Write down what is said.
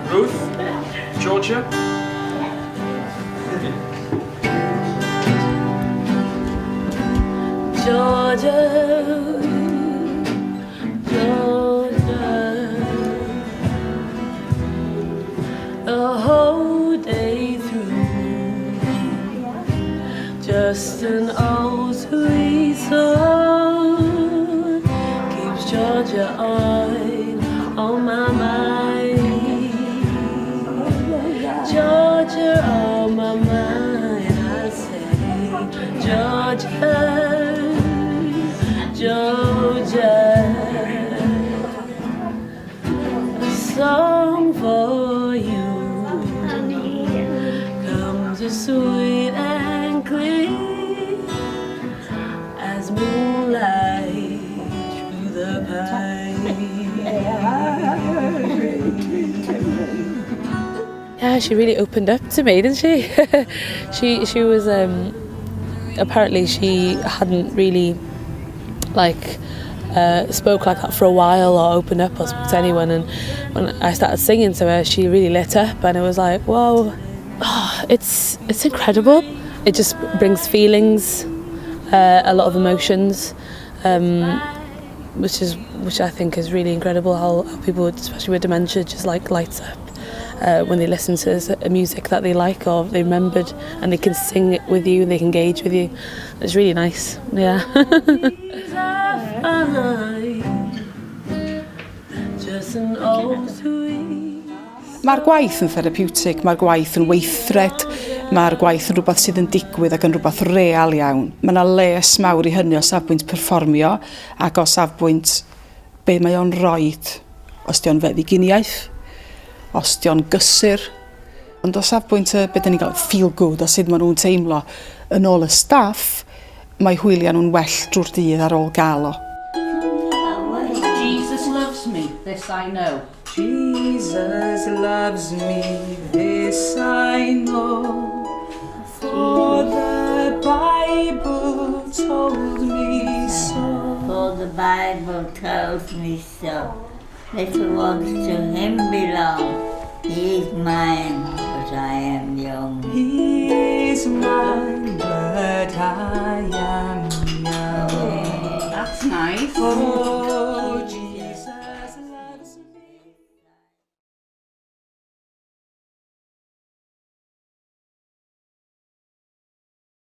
Ruth, Georgia. Georgia, Georgia, the whole day through, just an old sweet song keeps Georgia on my mind. Georgia on my mind, I say, Georgia. Georgia, a song for you comes as sweet and clear as moonlight through the pine. Yeah, she really opened up to me, didn't she? she was apparently she hadn't really spoke like that for a while or opened up or spoke to anyone, and when I started singing to her she really lit up, and it was like, whoa, it's incredible. It just brings feelings, a lot of emotions, which I think is really incredible, how people, especially with dementia, just lights up when they listen to a music that they like or they remembered, and they can sing it with you, they can engage with you. It's really nice, yeah. Mae'r gwaith yn therapeutig, mae'r gwaith yn weithred, mae'r gwaith yn rhywbeth sydd yn digwydd ac yn rhywbeth real iawn. Mae yna les mawr i hynny o safbwynt perfformio ac o safbwynt be mae o'n roed, os di o'n feddyginiaeth, os di o'n gysur, ond o safbwynt beth ni'n gael feel good a sut maen nhw'n teimlo yn ôl y staff, mae hwyliau nhw'n well drwy'r dydd ar ôl gael o. Jesus loves me, this I know. Jesus loves me, this I know, for the Bible told me so. For the Bible tells me so. Little ones to him belong. He is mine, but I am young. He is mine, but I am young. That's nice. Oh,